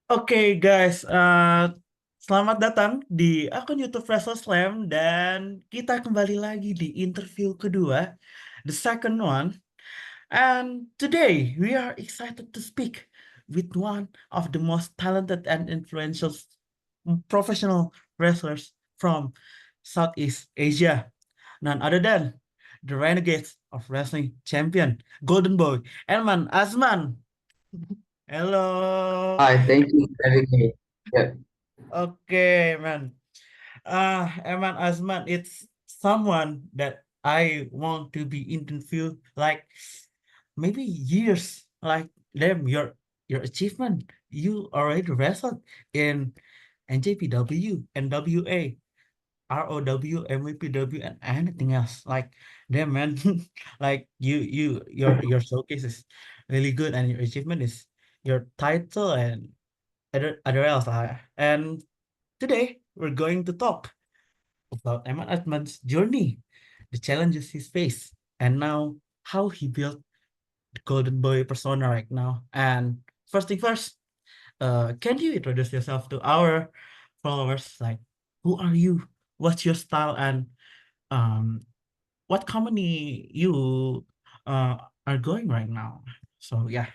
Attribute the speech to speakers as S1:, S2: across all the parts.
S1: Oke guys, selamat datang di akun YouTube WrestleSlam dan kita kembali lagi di interview kedua, the second one. And today we are excited to speak with one of the most talented and influential professional wrestlers from Southeast Asia, none other than the Renegades of Wrestling champion, Golden Boy Emman Azman. Hello.
S2: Hi, thank you for having me. Yeah,
S1: Okay, man. Eman Azman, it's someone that I want to be interviewed like maybe years. Like them, your achievement. You already wrestled in NJPW, NWA, ROW, MVPW, and anything else. Like them, man. Like your showcase is really good, and your achievement is your title and other else. And today, we're going to talk about Eman Atman's journey, the challenges he's faced, and now how he built the Golden Boy persona right now. And first thing first, can you introduce yourself to our followers? Like, who are you? What's your style? And um, what company you uh, are going right now? So yeah.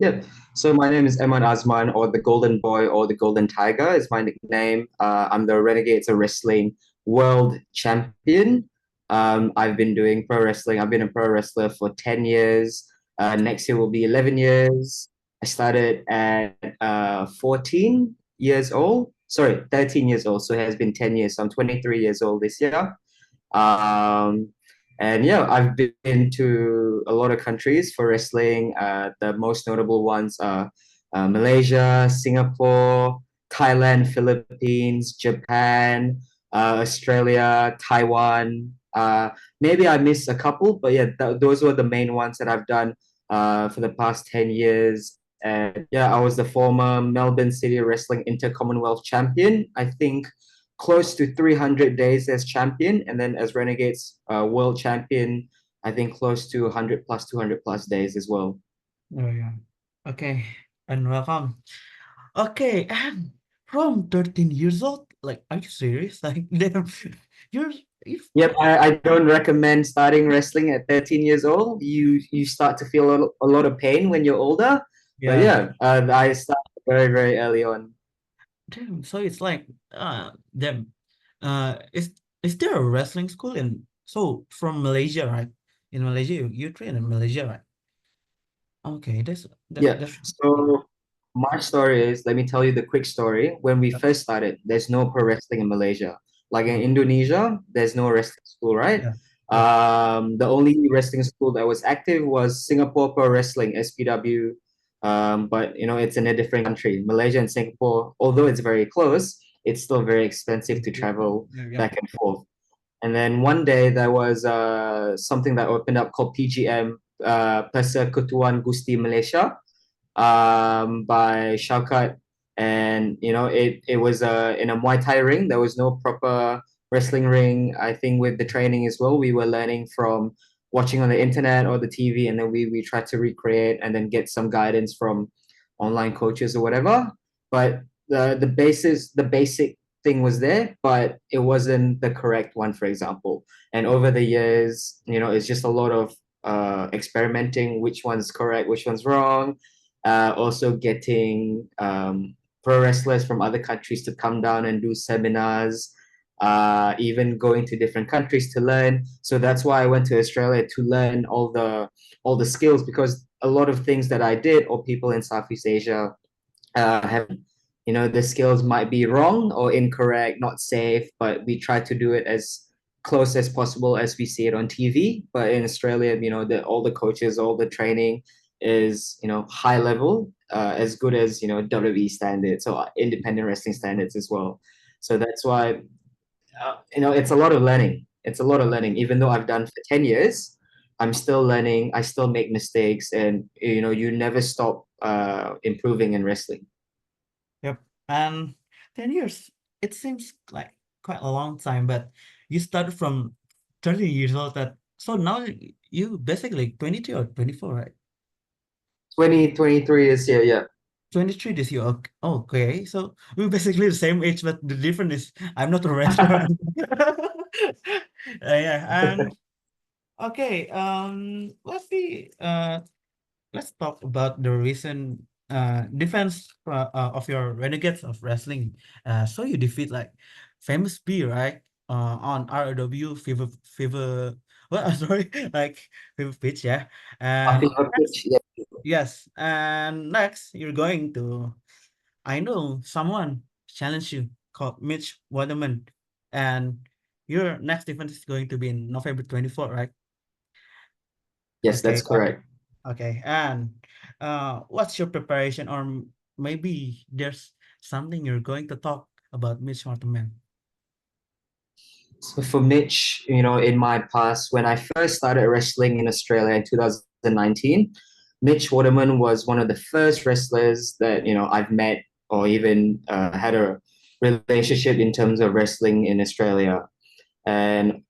S2: yeah. So my name is Emman Azman, or the Golden Boy, or the Golden Tiger is my nickname. I'm the Renegades of Wrestling World Champion. I've been doing pro wrestling. I've been a pro wrestler for 10 years. Next year will be 11 years. I started at 14 years old. Sorry, 13 years old. So it has been 10 years. So I'm 23 years old this year. Um, and yeah, I've been to a lot of countries for wrestling. The most notable ones are Malaysia, Singapore, Thailand, Philippines, Japan, Australia, Taiwan. Maybe I missed a couple, but yeah, those were the main ones that I've done for the past 10 years. And yeah, I was the former Melbourne City Wrestling Inter-Commonwealth champion. I think close to 300 days as champion, and then as Renegades world champion, I think close to 100 plus 200 plus days as well.
S1: Oh yeah. Okay. And welcome. Okay, and from 13 years old, like, are you serious? Like, damn, you're, you
S2: Yep, I don't recommend starting wrestling at 13 years old. You start to feel a lot of pain when you're older. But
S1: yeah,
S2: yeah, I started very, very early on.
S1: damn. So it's like, damn. Is there a wrestling school in, so from Malaysia, right? In Malaysia, you train in Malaysia, right? Okay,
S2: Yeah.
S1: that's
S2: So my story is, let me tell you the quick story. When we
S1: yeah,
S2: first started, there's no pro wrestling in Malaysia. Like in
S1: oh,
S2: Indonesia, there's no wrestling school, right?
S1: yeah, yeah,
S2: The only wrestling school that was active was Singapore Pro Wrestling, SPW. But you know, it's in a different country. Malaysia and Singapore, although it's very close, it's still very expensive to travel
S1: yeah, yeah.
S2: back and forth. And then one day there was something that opened up called PGM, Persekutuan Gusti Malaysia, by Shaukat. And you know, it was in a Muay Thai ring. There was no proper wrestling ring. I think with the training as well, we were learning from watching on the internet or the TV, and then we tried to recreate and then get some guidance from online coaches or whatever. But the basic thing was there, but it wasn't the correct one, for example. And over the years, you know, it's just a lot of experimenting, which one's correct, which one's wrong. Also getting pro wrestlers from other countries to come down and do seminars, even going to different countries to learn. So that's why I went to Australia to learn all the skills, because a lot of things that I did or people in Southeast Asia have, you know, the skills might be wrong or incorrect, not safe, but we try to do it as close as possible as we see it on TV. But in Australia, you know, all the coaches, all the training is, you know, high level, as good as, you know, WWE standards or independent wrestling standards as well. So that's why, you know, it's a lot of learning. It's a lot of learning. Even though I've done for 10 years, I'm still learning. I still make mistakes, and you know, you never stop improving in wrestling.
S1: Yep. And 10 years, it seems like quite a long time, but you started from 30 years old that, so now you basically 22 or 24, right?
S2: 2023 is here, yeah.
S1: 23 this year. Okay. Okay. So we're basically the same age, but the difference is I'm not a wrestler. Yeah. And okay. Let's see. Let's talk about the recent defense of your Renegades of Wrestling. So you defeat like famous B, right? On ROW Fever. Well, I'm sorry, like Fever Pitch, yeah.
S2: I think
S1: And next, yes, and next you're going to. I know someone challenge you called Mitch Waterman, and your next defense is going to be in November 24th, right?
S2: yes,
S1: Okay.
S2: that's correct.
S1: Okay, and what's your preparation, or maybe there's something you're going to talk about Mitch Martin?
S2: So for Mitch, in my past, when I first started wrestling in Australia in 2019, Mitch Waterman was one of the first wrestlers that, I've met or even had a relationship in terms of wrestling in Australia. And,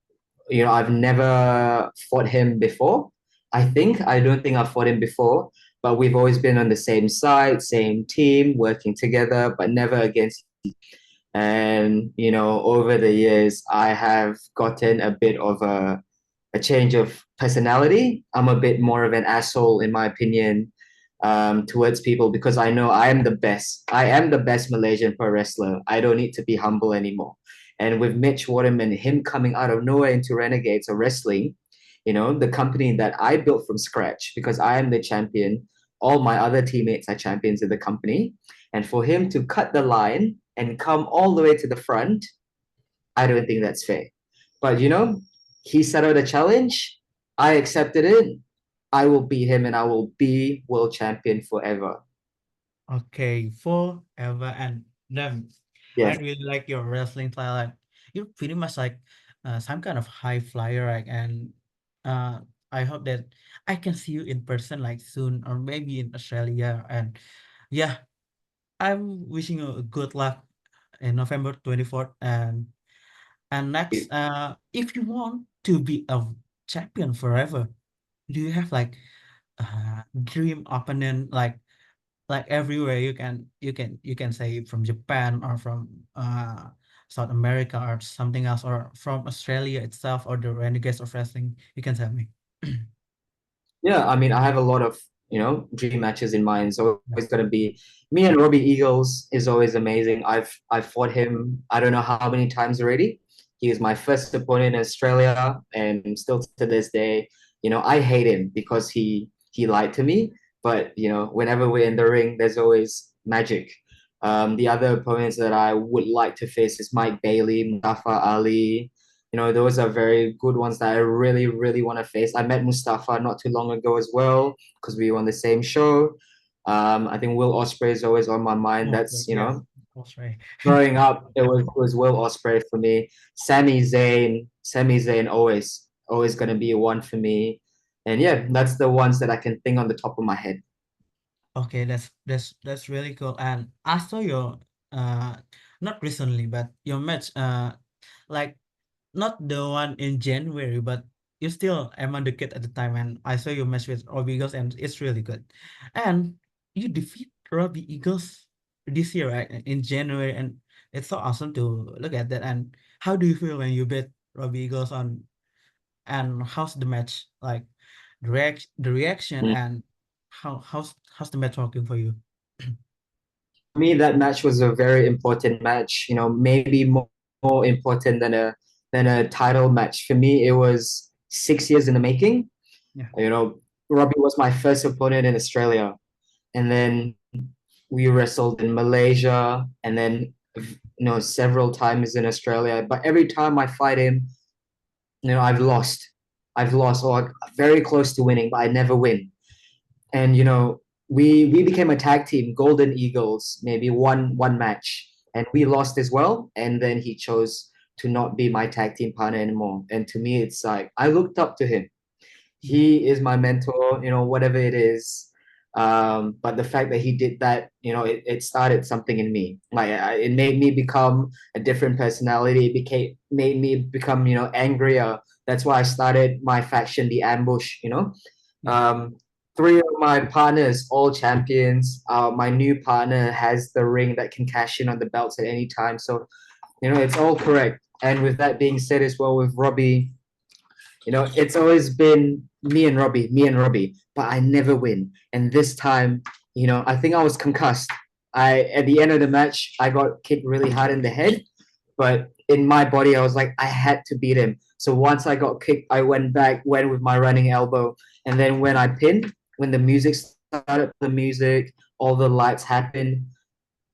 S2: I've never fought him before. I don't think I've fought him before, but we've always been on the same side, same team, working together, but never against. And, over the years, I have gotten a bit of a change of personality. I'm a bit more of an asshole, in my opinion, towards people because I know I am the best. I am the best Malaysian pro wrestler. I don't need to be humble anymore. And with Mitch Waterman, him coming out of nowhere into Renegades of Wrestling, the company that I built from scratch because I am the champion. All my other teammates are champions in the company. And for him to cut the line and come all the way to the front, I don't think that's fair. But he set out a challenge. I accepted it. I will beat him and I will be world champion forever.
S1: Okay, forever and then I
S2: Yes.
S1: really like your wrestling style. Like you're pretty much like some kind of high flyer, right? And uh, I hope that I can see you in person like soon, or maybe in Australia. And yeah, I'm wishing you good luck in November 24th. And next, if you want to be a champion forever, do you have like dream opponent like everywhere you can say from Japan or from South America or something else or from Australia itself or the Renegades of Wrestling? You can tell me.
S2: Yeah, I mean, I have a lot of, dream matches in mind. It's
S1: Yeah.
S2: always going to be me and Robbie Eagles is always amazing. I've fought him, I don't know how many times already. He is my first opponent in Australia, and still to this day, I hate him because he lied to me. But whenever we're in the ring, there's always magic. The other opponents that I would like to face is Mike Bailey, Mustafa Ali, those are very good ones that I really, really want to face. I met Mustafa not too long ago as well because we were on the same show. I think Will Ospreay is always on my mind.
S1: Oh,
S2: That's,
S1: yeah, that's right.
S2: growing up, it was Will Ospreay for me. Sami Zayn always gonna be one for me. And yeah, that's the ones that I can think on the top of my head.
S1: Okay, that's really cool. And I saw your uh not recently, but your match like not the one in January, but you still am on the kid at the time, and I saw your match with Robbie Eagles, and it's really good. And you defeat Robbie Eagles this year, right? In January, and it's so awesome to look at that. And how do you feel when you beat Robbie Eagles on? And how's the match like? The reaction,
S2: Mm.
S1: and how's the match working for you?
S2: For me, that match was a very important match. Maybe more important than a title match. For me, it was 6 years in the making.
S1: Yeah.
S2: You know, Robbie was my first opponent in Australia, and then we wrestled in Malaysia, and then several times in Australia. But every time I fight him, I've lost. I've lost, or very close to winning, but I never win. And we became a tag team, Golden Eagles, maybe one match, and we lost as well. And then he chose to not be my tag team partner anymore. And to me, it's like I looked up to him.
S1: Mm.
S2: He is my mentor, whatever it is. But the fact that he did that, it started something in me. Like it made me become a different personality. It became made me become, angrier. That's why I started my faction, the Ambush.
S1: Yeah.
S2: Um, three of my partners, all champions. My new partner has the ring that can cash in on the belts at any time. So, it's all correct. And with that being said as well, with Robbie, it's always been me and Robbie, but I never win. And this time, I think I was concussed. At the end of the match, I got kicked really hard in the head, but in my body, I was like, I had to beat him. So once I got kicked, I went with my running elbow. And then when I pinned, when the music started, all the lights happened,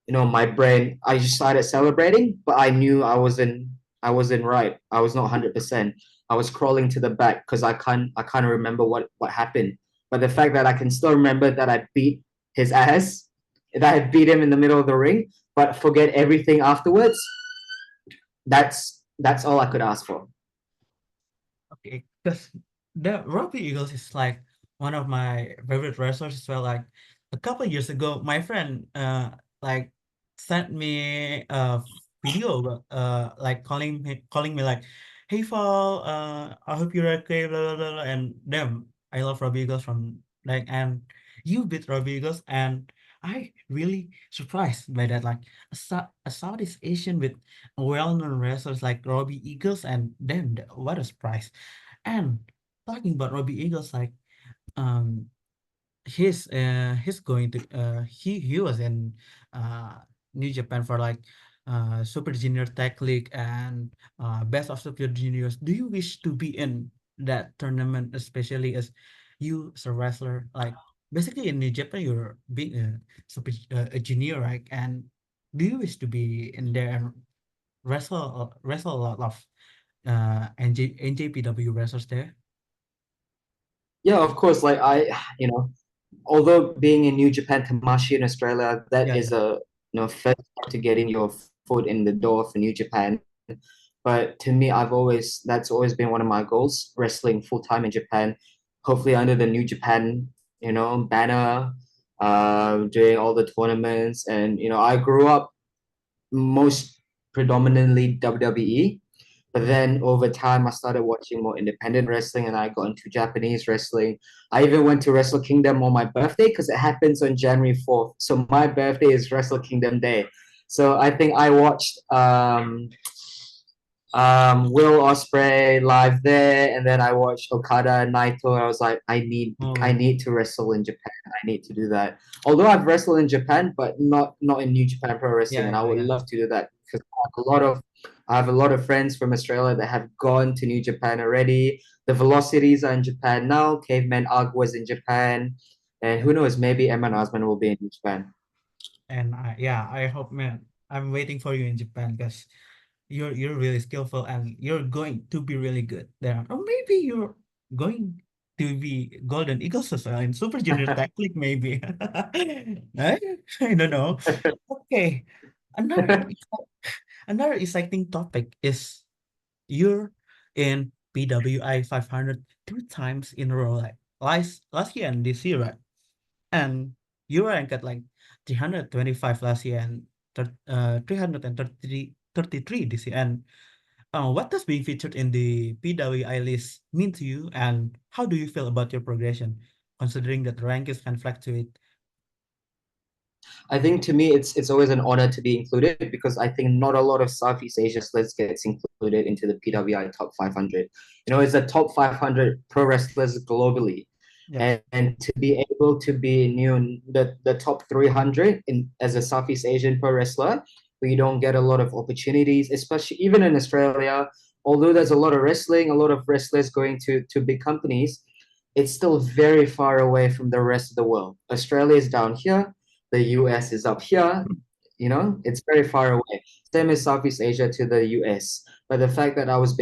S2: my brain, I just started celebrating, but I knew I wasn't right. I was not 100%. I was crawling to the back because I can't remember what happened. But the fact that I can still remember that I beat his ass, that I beat him in the middle of the ring, but forget everything afterwards, that's all I could ask for.
S1: Okay, because the Robbie Eagles is like one of my favorite wrestlers as well. Like a couple years ago, my friend like sent me a video like calling me like, "Hey Fall, I hope you're okay." Blah blah blah. Blah," And damn, I love Robbie Eagles from like, and you beat Robbie Eagles, and I really surprised by that. Like a Southeast Asian with well-known wrestlers like Robbie Eagles, and damn, what a surprise! And talking about Robbie Eagles, like um he's going to he was in uh New Japan for like Super Junior Tag League and Best of Super Juniors. Do you wish to be in that tournament, especially as you as a wrestler? Like basically in New Japan, you're being a junior, right? And do you wish to be in there and wrestle a lot of NJPW wrestlers there?
S2: Yeah, of course. Like although being in New Japan, Tamashi in Australia, that
S1: Yeah,
S2: is
S1: yeah.
S2: a first step to getting your foot in the door for New Japan. But to me, that's always been one of my goals, wrestling full time in Japan, hopefully under the New Japan, banner, doing all the tournaments. And I grew up most predominantly WWE. But
S1: Mm.
S2: then over time, I started watching more independent wrestling and I got into Japanese wrestling. I even went to Wrestle Kingdom on my birthday because it happens on January 4th. So my birthday is Wrestle Kingdom Day. So I think I watched Will Ospreay live there, and then I watched Okada and Naito. I was like, I
S1: Oh,
S2: need to wrestle in Japan. I need to do that. Although I've wrestled in Japan, but not in New Japan Pro Wrestling,
S1: yeah,
S2: and I
S1: yeah,
S2: would
S1: yeah.
S2: love to do that because I have a lot of friends from Australia that have gone to New Japan already. The Velocities are in Japan now. Caveman Ugg was in Japan, and who knows, maybe Emman Azman will be in Japan.
S1: And yeah, I hope, man. I'm waiting for you in Japan because you're really skillful and you're going to be really good there. Or maybe you're going to be Golden Eagles as well in Super Junior Tag League, maybe. I, I don't know. Okay. Another exci- another exciting topic is you're in PWI 500 2 times in a row, like last year and this year, right? And you ranked at like 325 last year and 333 this year. And what does being featured in the PWI list mean to you? And how do you feel about your progression, considering that rankings can fluctuate?
S2: I think to me, it's always an honor to be included because I think not a lot of Southeast Asia athletes gets included into the PWI top 500. It's the top 500 pro wrestlers globally,
S1: Yep.
S2: and to be able to be in the top 300 in as a Southeast Asian pro wrestler, we don't get a lot of opportunities, especially even in Australia. Although there's a lot of wrestling, a lot of wrestlers going to big companies, it's still very far away from the rest of the world. Australia is down here, the US is up here, it's very far away. Same as Southeast Asia to the US. But the fact that I was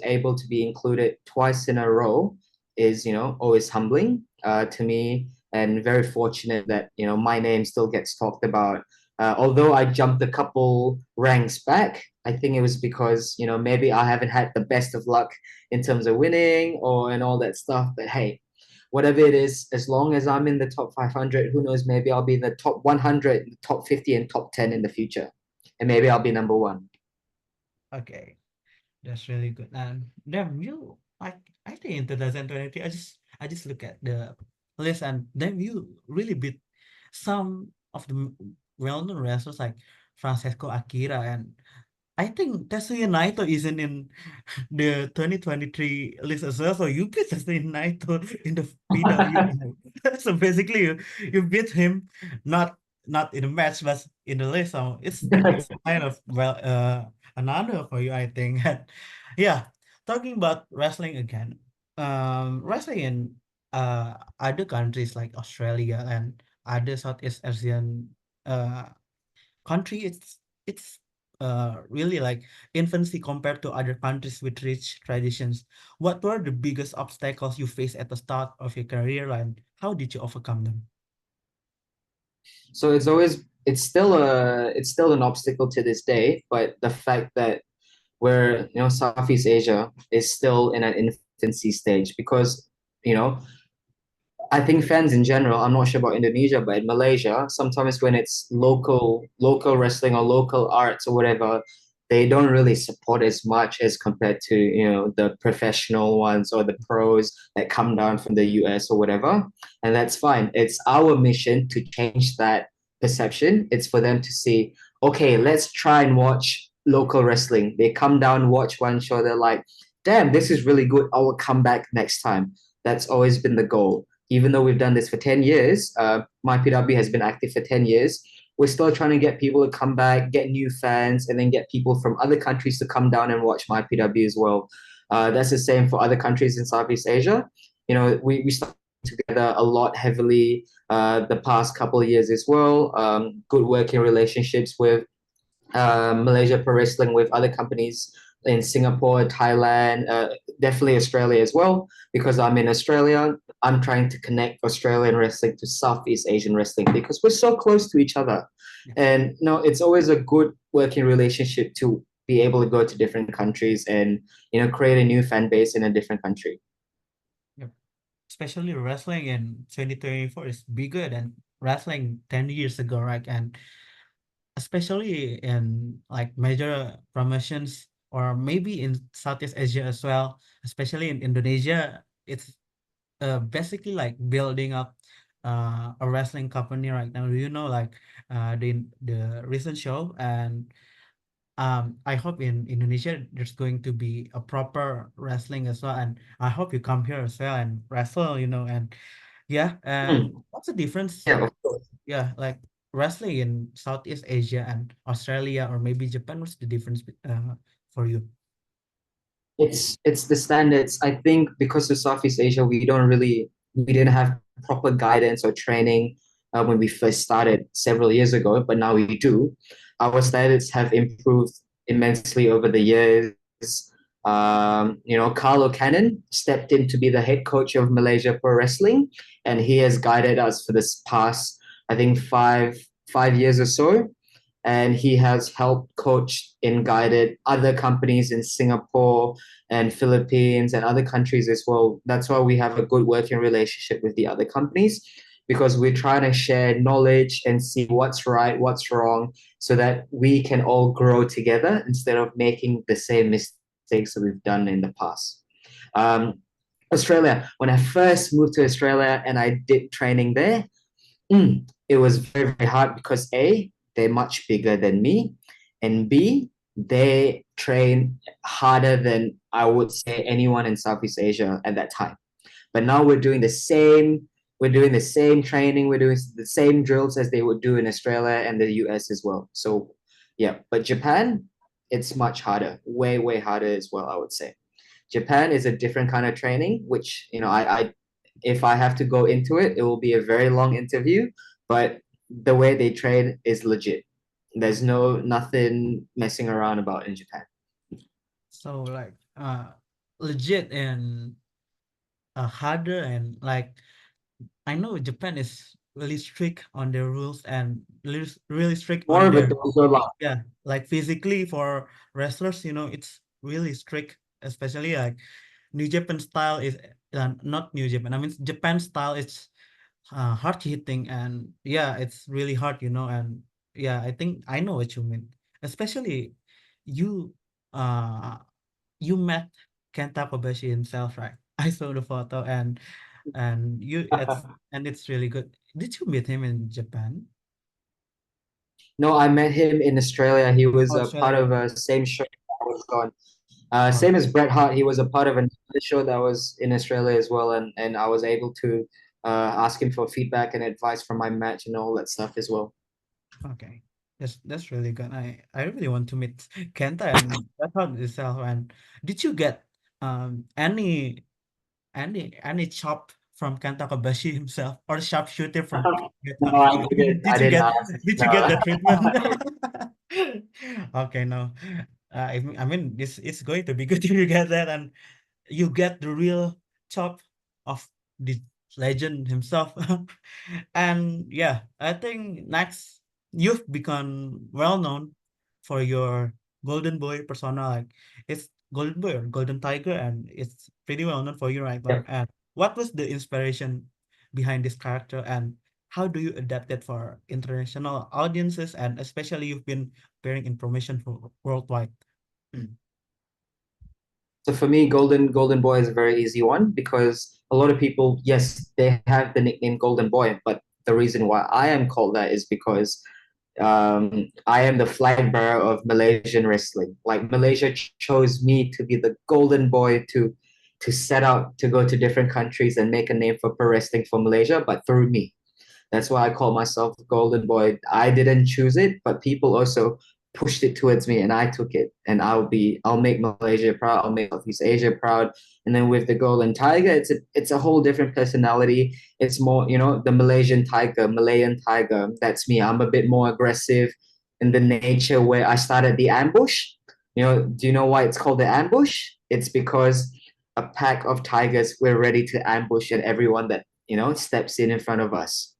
S2: able to be included twice in a row is, always humbling to me and very fortunate that, my name still gets talked about. Although I jumped a couple ranks back, I think it was because, maybe I haven't had the best of luck in terms of winning or and all that stuff. But hey, whatever it is, as long as I'm in the top 500, who knows, maybe I'll be in the top 100, top 50, and top 10 in the future. And maybe I'll be number one.
S1: Okay, that's really good. And damn, you like I think in 2023, I just look at the list, and then you really beat some of the well-known wrestlers like Francesco Akira, and I think Tetsuya Naito isn't in the 2023 list as well. So you beat Tetsuya Naito in the PWI. So basically, you beat him not not in the match, but in the list. So it's kind of well an honor for you, I think. Yeah, talking about wrestling again. Wrestling in other countries like Australia and other Southeast Asian uh country, it's really like infancy compared to other countries with rich traditions. What were the biggest obstacles you faced at the start of your career, and how did you overcome them?
S2: So it's still an obstacle to this day, but the fact that where Southeast Asia is still in an infancy stage because you know I think fans in general, I'm not sure about Indonesia, but in Malaysia, sometimes when it's local wrestling or local arts or whatever, they don't really support as much as compared to, the professional ones or the pros that come down from the US or whatever. And that's fine. It's our mission to change that perception. It's for them to see, okay, let's try and watch local wrestling. They come down, watch one show, they're like, damn, this is really good. I will come back next time. That's always been the goal. Even though we've done this for 10 years, my PW has been active for 10 years. We're still trying to get people to come back, get new fans, and then get people from other countries to come down and watch my PW as well. That's the same for other countries in Southeast Asia. We started together a lot heavily the past couple of years as well. Good working relationships with Malaysia Pro Wrestling with other companies in Singapore, Thailand, definitely Australia as well. Because I'm in Australia, I'm trying to connect Australian wrestling to Southeast Asian wrestling because we're so close to each other.
S1: Yeah.
S2: And it's always a good working relationship to be able to go to different countries and create a new fan base in a different country.
S1: Yep. Especially wrestling in 2024 is bigger than wrestling 10 years ago, right? And especially in like major promotions or maybe in Southeast Asia as well, especially in Indonesia, it's basically like building up a wrestling company right now. Do you know like the recent show? And I hope in Indonesia there's going to be a proper wrestling as well, and I hope you come here as well and wrestle, and yeah. And
S2: Hmm.
S1: what's the difference?
S2: Yeah, of course.
S1: Yeah, like wrestling in Southeast Asia and Australia or maybe Japan. What's the difference for you?
S2: It's the standards. I think because of Southeast Asia, we didn't have proper guidance or training when we first started several years ago, but now we do. Our standards have improved immensely over the years. Carlo Cannon stepped in to be the head coach of Malaysia Pro Wrestling, and he has guided us for this past, I think, five years or so, and he has helped coach and guided other companies in Singapore and Philippines and other countries as well. That's why we have a good working relationship with the other companies because we're trying to share knowledge and see what's right, what's wrong, so that we can all grow together instead of making the same mistakes that we've done in the past. Um, Australia, when I first moved to Australia and I did training there, it was very, very hard because A, they're much bigger than me, and B, they train harder than I would say anyone in Southeast Asia at that time. But now we're doing the same training, we're doing the same drills as they would do in Australia and the US as well. So yeah, but Japan, it's much harder, way, way harder as well, I would say. Japan is a different kind of training, which I if I have to go into it, it will be a very long interview. But the way they train is legit. There's nothing messing around about in Japan.
S1: So like legit and harder, and like I know Japan is really strict on their rules and really strict
S2: More
S1: on
S2: of a
S1: their,
S2: dojo life.
S1: yeah, like physically for wrestlers, it's really strict, especially like New Japan style is not New Japan. I mean Japan style is hard hitting, and yeah, it's really hard, and yeah, I think I know what you mean. Especially you uh you met Kenta Kobashi himself, right? I saw the photo, and and it's really good. Did you meet him in Japan?
S2: No, I met him in Australia. He was a part
S1: Australia.
S2: of a same show I was on.
S1: Oh,
S2: Same as Bret Hart, he was a part of another show that was in Australia as well, and I was able to ask him for feedback and advice from my match and all that stuff as well.
S1: okay. That's really good. I really want to meet Kenta and that part itself. And did you get any chop from Kenta Kobashi himself or sharpshooter from
S2: No,
S1: Kenta?
S2: I didn't ask.
S1: Did you
S2: No.
S1: get the treatment? Okay, no. I mean, this it's going to be good if you get that, and you get the real chop of the legend himself. And yeah, I think next you've become well known for your Golden Boy persona. Like it's Golden Boy or Golden Tiger, and it's pretty well known for you right now.
S2: Yep.
S1: And what was the inspiration behind this character, and how do you adapt it for international audiences, and especially you've been appearing in promotion for worldwide? Mm.
S2: So for me, Golden Boy is a very easy one because a lot of people, yes, they have the nickname Golden Boy, but the reason why I am called that is because I am the flag bearer of Malaysian wrestling. Like Malaysia chose me to be the golden boy to set out to go to different countries and make a name for pro wrestling for Malaysia, but through me. That's why I call myself Golden Boy. I didn't choose it, but people also pushed it towards me and I took it. And I'll make Malaysia proud, I'll make Southeast Asia proud. And then with the Golden Tiger, it's a whole different personality. It's more, the Malaysian tiger, Malayan tiger. That's me. I'm a bit more aggressive in the nature where I started the ambush. Do you know why it's called the ambush? It's because a pack of tigers were ready to ambush at everyone that, steps in front of us.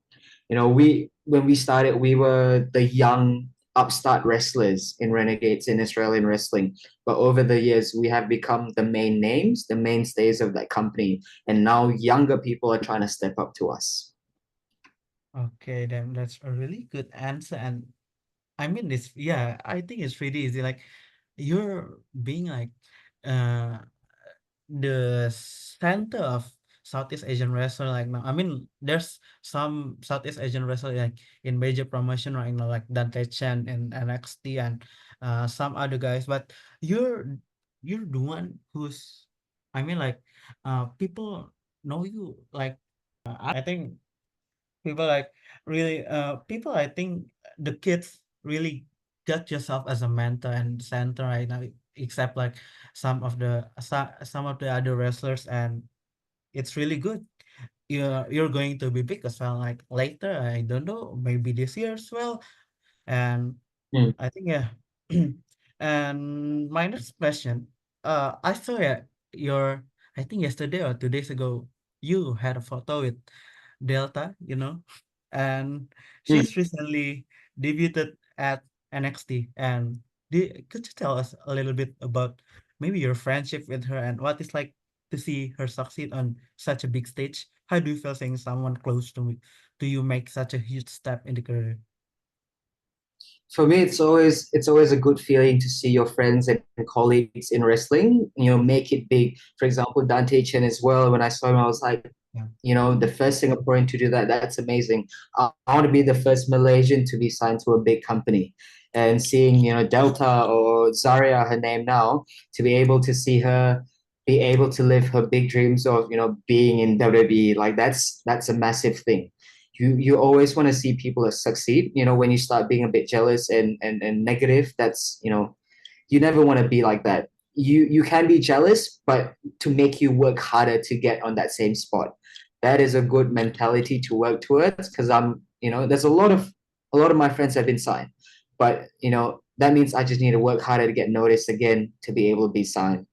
S2: We when we started, we were the young upstart wrestlers in Renegades in Australian wrestling. But over the years, we have become the main names, the mainstays of that company. And now younger people are trying to step up to us.
S1: Okay, then that's a really good answer. And I mean, this, yeah, I think it's pretty easy. Like, you're being like uh the center of Southeast Asian wrestler like now. I mean, there's some Southeast Asian wrestler like in major promotion right now, like Dante Chen in NXT and some other guys. But you're you're the one who's, I mean, like people know you. Like I think people like really people I think the kids really got yourself as a mentor and center right now, except like some of the other wrestlers, and it's really good. You're going to be big as well, like later, I don't know, maybe this year as well. And
S2: Hmm.
S1: I think yeah. And my next question, I saw your, I think yesterday or 2 days ago, you had a photo with Delta, and
S2: Hmm.
S1: she's recently debuted at NXT. And could you tell us a little bit about maybe your friendship with her and what it's like to see her succeed on such a big stage? How do you feel seeing someone close to you make such a huge step in the career?
S2: For me, it's always a good feeling to see your friends and colleagues in wrestling, make it big. For example, Dante Chen as well. When I saw him, I was like,
S1: Yeah.
S2: the first Singaporean to do that, that's amazing. I want to be the first Malaysian to be signed to a big company. And seeing, Delta or Zaria, her name now, to be able to see her be able to live her big dreams of, being in WWE, like that's a massive thing. You always want to see people that succeed. When you start being a bit jealous and negative, that's, you never want to be like that. You can be jealous, but to make you work harder to get on that same spot. That is a good mentality to work towards because there's a lot of my friends have been signed, but that means I just need to work harder to get noticed again to be able to be signed.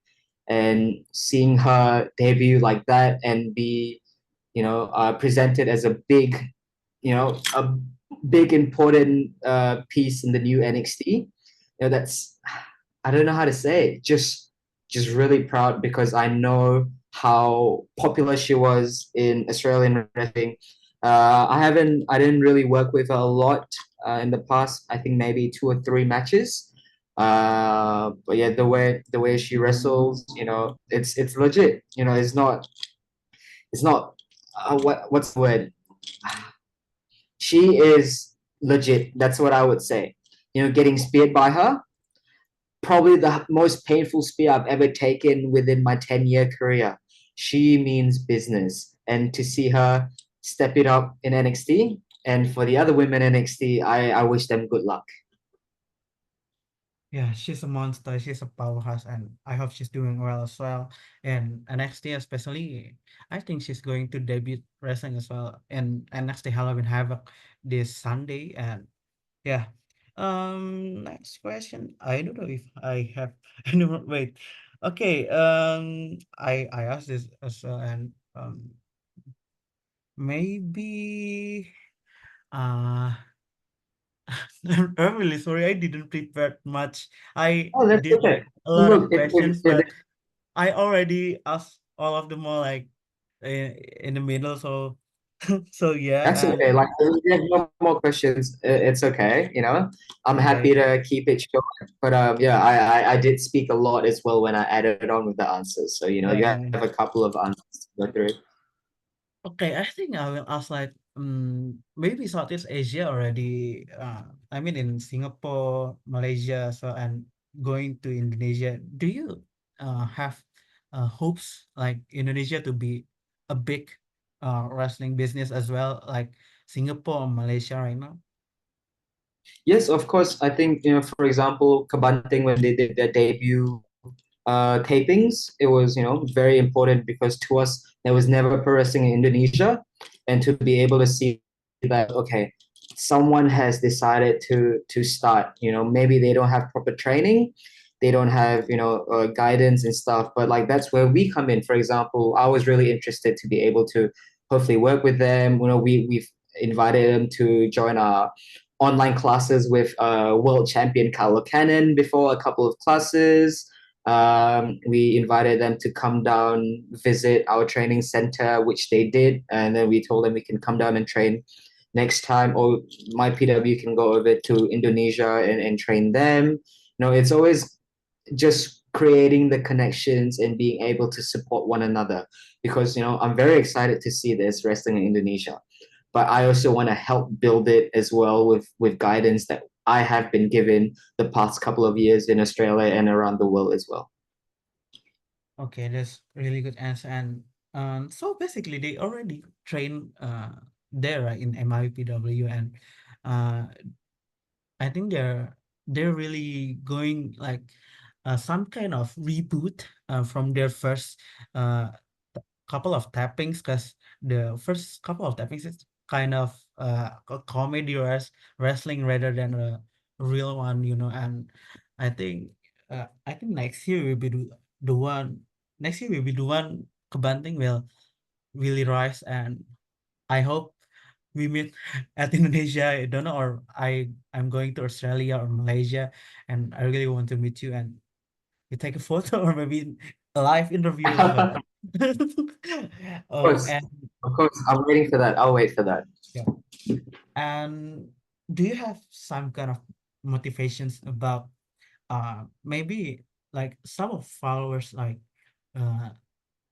S2: And seeing her debut like that and be presented as a big important piece in the new NXT. That's I don't know how to say it. Just really proud because I know how popular she was in Australian wrestling. I didn't really work with her a lot in the past. I think maybe 2 or 3 matches. But yeah, the way she wrestles, it's legit. It's not what's the word? She is legit. That's what I would say. Getting speared by her, probably the most painful spear I've ever taken within my 10-year career. She means business. And to see her step it up in NXT, and for the other women in NXT, I wish them good luck.
S1: Yeah, she's a monster. She's a powerhouse, and I hope she's doing well as well. And NXT especially, I think she's going to debut wrestling as well in NXT Halloween Havoc this Sunday. And yeah, next question. I don't know if I have any more. Wait, okay. I asked this as well, and maybe uh I'm really sorry. I didn't prepare much. I
S2: Oh, that's
S1: did
S2: okay.
S1: like a lot
S2: Look,
S1: of questions, but I already asked all of them all like in the middle. So so
S2: that's
S1: yeah,
S2: okay. Like, if you have no more questions, it's okay. I'm
S1: okay,
S2: happy to keep it short. But yeah, I did speak a lot as well when I added on with the answers. So
S1: yeah,
S2: you
S1: yeah.
S2: have a couple of answers to go through.
S1: Okay, I think I will ask like maybe Southeast Asia already. I mean in Singapore, Malaysia, so and going to Indonesia. Do you have hopes like Indonesia to be a big wrestling business as well, like Singapore or Malaysia right now?
S2: Yes, of course. I think, for example, Kabanting, when they did their debut tapings, it was, very important because to us, there was never pro wrestling in Indonesia. And to be able to see that, okay, someone has decided to start, maybe they don't have proper training, they don't have, guidance and stuff, but like that's where we come in. For example, I was really interested to be able to hopefully work with them. We've invited them to join our online classes with world champion Carlo Cannon before a couple of classes. We invited them to come down, visit our training center, which they did. And then we told them we can come down and train next time, or my PW can go over to Indonesia and train them. It's always just creating the connections and being able to support one another because, I'm very excited to see this wrestling in Indonesia, but I also want to help build it as well with guidance that I have been given the past couple of years in Australia and around the world as well.
S1: Okay, that's really good answer. And so basically, they already train there right, in MIPW, and uh, I think they're really going like some kind of reboot from their first uh, couple of tappings, because the first couple of tappings is kind of a comedy wrestling rather than a real one, and I think I think next year will be the one next year will be the one Kebanting will really rise, and I hope we meet at Indonesia. I don't know, or I'm going to Australia or Malaysia, and I really want to meet you, and we take a photo or maybe a live interview as well.
S2: Of
S1: Oh,
S2: course,
S1: and
S2: of course, I'm waiting for that. I'll wait for that.
S1: yeah, and do you have some kind of motivations about maybe like some of followers like uh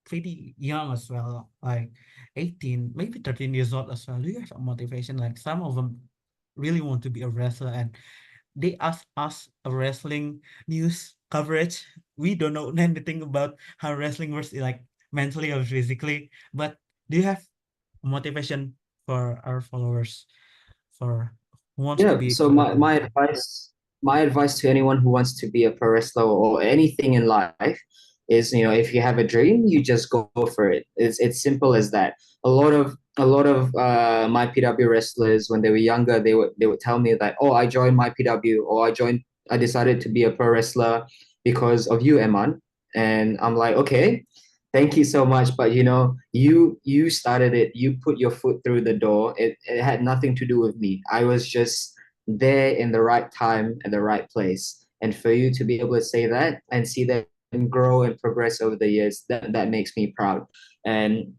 S1: pretty young as well, like 18, maybe 13 years old as well. Do you have a motivation? Like some of them really want to be a wrestler, and they ask us a wrestling news coverage. We don't know anything about how wrestling works, like mentally or physically. But do you have motivation for our followers for who wants to
S2: Yeah,
S1: be
S2: so
S1: a wrestler?
S2: my advice to anyone who wants to be a pro wrestler or anything in life is, if you have a dream, you just go for it. It's simple as that. A lot of my PW wrestlers, when they were younger, they would tell me that, oh, I joined my PW, or I decided to be a pro wrestler because of you, Eman. And I'm like, okay, thank you so much, but you started it. You put your foot through the door. It had nothing to do with me. I was just there in the right time and the right place. And for you to be able to say that and see them grow and progress over the years, that makes me proud. And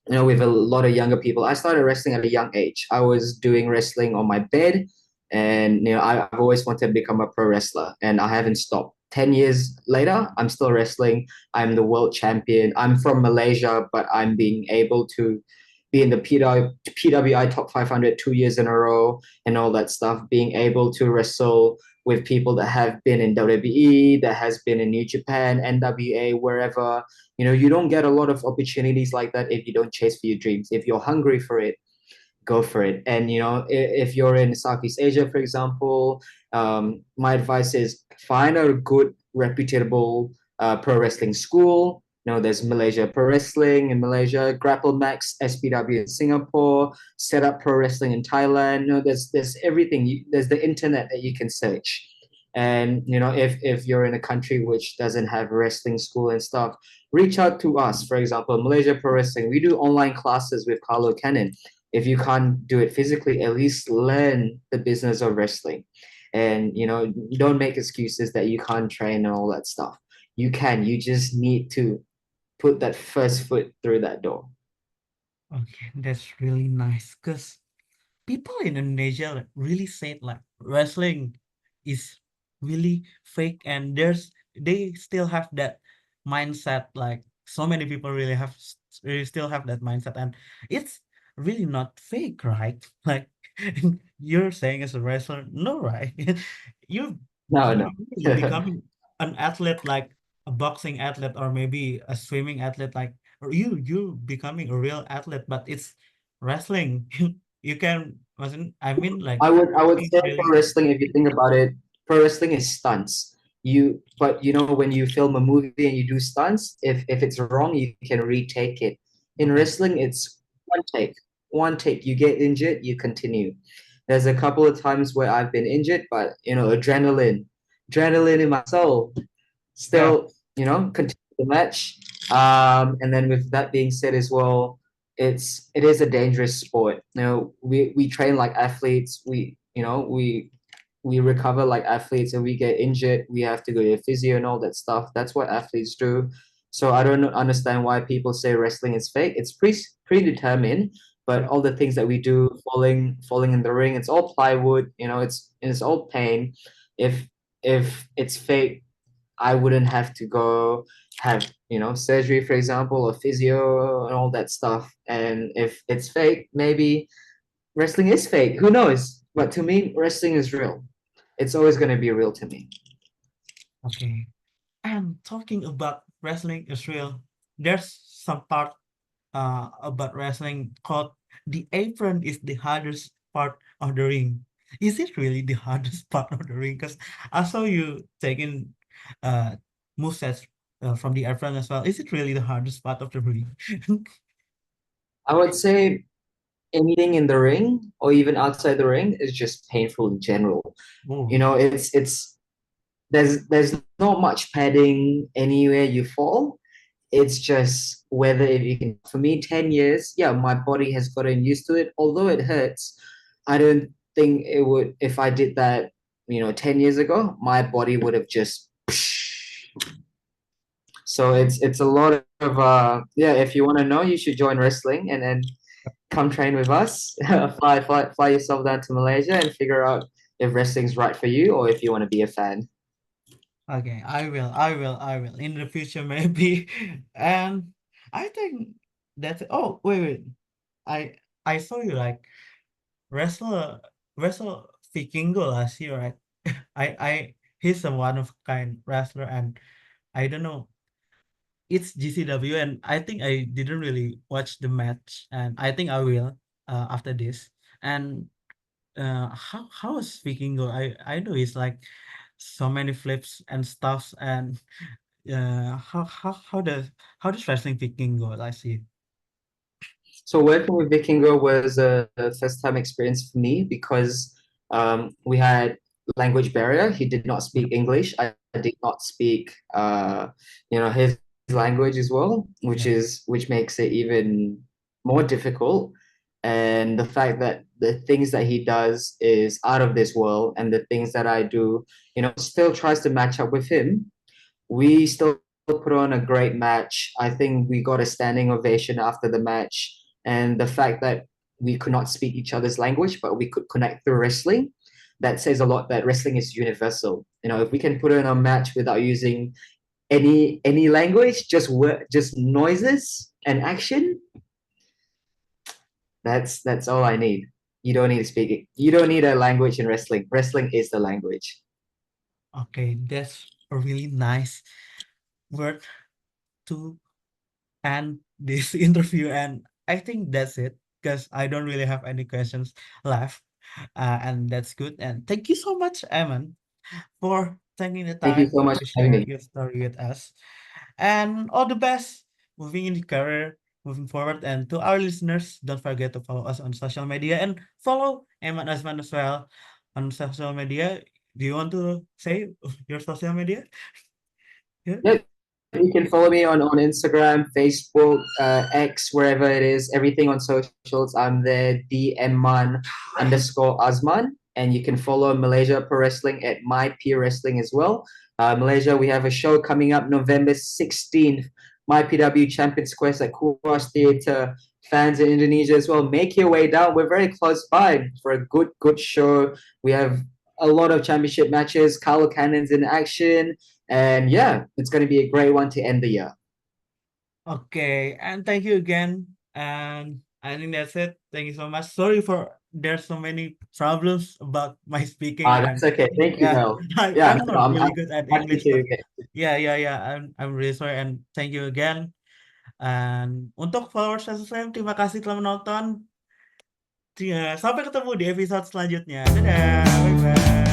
S2: with a lot of younger people, I started wrestling at a young age. I was doing wrestling on my bed, and I've always wanted to become a pro wrestler, and I haven't stopped. 10 years later, I'm still wrestling. I'm the world champion. I'm from Malaysia, but I'm being able to be in the PWI top 500 2 years in a row and all that stuff, being able to wrestle with people that have been in WWE, that has been in New Japan, NWA, wherever. You don't get a lot of opportunities like that if you don't chase for your dreams. If you're hungry for it, go for it. And if you're in Southeast Asia, for example, my advice is find a good, reputable pro wrestling school. There's Malaysia Pro Wrestling in Malaysia, Grapple Max SPW in Singapore, Set Up Pro Wrestling in Thailand. There's everything. There's the internet that you can search. And if you're in a country which doesn't have wrestling school and stuff, reach out to us. For example, Malaysia Pro Wrestling, we do online classes with Carlo Cannon. If you can't do it physically, at least learn the business of wrestling. And don't make excuses that you can't train and all that stuff. You can. You just need to put that first foot through that door.
S1: Okay, that's really nice because people in Indonesia really say like wrestling is really fake, and they still have that mindset. Like so many people really still have that mindset, and it's really not fake, right? Like you're saying as a wrestler, no, right? you
S2: No,
S1: you
S2: no.
S1: really becoming an athlete, like a boxing athlete or maybe a swimming athlete, like or you becoming a real athlete, but it's wrestling. You can wasn't I mean like
S2: I would
S1: it's
S2: say pro
S1: really
S2: wrestling, if you think about it, pro wrestling is stunts. But when you film a movie and you do stunts, if it's wrong, you can retake it. In
S1: okay.
S2: wrestling, it's one take. One take. You get injured, you continue. There's a couple of times where I've been injured, but adrenaline in my soul,
S1: Yeah.
S2: still, continue the match. And then with that being said as well, it is a dangerous sport. We train like athletes. We recover like athletes, and we get injured. We have to go to physio and all that stuff. That's what athletes do. So I don't understand why people say wrestling is fake. It's predetermined, but
S1: Yeah.
S2: all the things that we do, falling in the ring, it's all plywood. It's all pain. If it's fake, I wouldn't have to go have, surgery, for example, or physio and all that stuff. And if it's fake, maybe wrestling is fake. Who knows? But to me, wrestling is real. It's always going to be real to me.
S1: Okay. And talking about wrestling is real, there's some part about wrestling called the apron is the hardest part of the ring. Is it really the hardest part of the ring? Because I saw you taking uh movesets from the apron as well. Is it really the hardest part of the ring?
S2: I would say anything in the ring or even outside the ring is just painful in general.
S1: Oh,
S2: It's there's not much padding anywhere you fall. It's just whether if you can. For me, 10 years, yeah, my body has gotten used to it. Although it hurts, I don't think it would, if I did that, 10 years ago, my body would have just. So it's a lot of yeah. If you want to know, you should join wrestling and then come train with us. Fly yourself down to Malaysia and figure out if wrestling's right for you or if you want to be a fan.
S1: okay. I will in the future maybe. And I think that's oh wait. I I saw you like wrestle wrestle Vikingo last year, right? I he's a one of kind wrestler, and I don't know. It's GCW, and I think I didn't really watch the match, and I think I will after this. And how is Vikingo? I know it's like so many flips and stuffs, and how does wrestling Vikingo? I see.
S2: So working with Vikingo was a first time experience for me because we had language barrier. He did not
S1: Yeah.
S2: speak English. I did not speak his language as well,
S1: Yeah.
S2: which makes it even more difficult. And the fact that the things that he does is out of this world, and the things that I do, still tries to match up with him. We still put on a great match. I think we got a standing ovation after the match. And the fact that we could not speak each other's language, but we could connect through wrestling, that says a lot that wrestling is universal. If we can put in a match without using any language, just noises and action, That's all I need. You don't need to speak it. You don't need a language in wrestling. Wrestling is the language.
S1: Okay, that's a really nice word to end this interview, and I think that's it because I don't really have any questions left, and that's good. And thank you so much, Eman, for taking the
S2: Thank you
S1: time
S2: so much
S1: to
S2: for having
S1: share
S2: me.
S1: your story with us. And all the best moving in the career, moving forward. And to our listeners, don't forget to follow us on social media and follow Emman Azman as well on social media. Do you want to say your social media? Yeah.
S2: Yeah, you can follow me on Instagram, Facebook, X, wherever it is. Everything on socials. I'm there, _Azman. And you can follow Malaysia Pro Wrestling at My Peer Wrestling as well. Malaysia, we have a show coming up November 16th. My PW Champions Quest at Kuas Theatre. Fans in Indonesia as well. Make your way down. We're very close by for a good show. We have a lot of championship matches. Carlo Cannon's in action. And yeah, it's going to be a great one to end the year.
S1: Okay, and thank you again. And I think that's it. Thank you so much. Sorry for there's so many problems about my speaking,
S2: That's
S1: and
S2: okay. Thank you,
S1: yeah,
S2: Mel.
S1: I,
S2: Yeah,
S1: I'm
S2: no,
S1: not
S2: I'm
S1: really good at
S2: happy
S1: English, but
S2: to get.
S1: yeah. I'm really sorry, and thank you again. And untuk followers SSM, terima kasih telah menonton. Sampai ketemu di episode selanjutnya. Dadah, bye bye.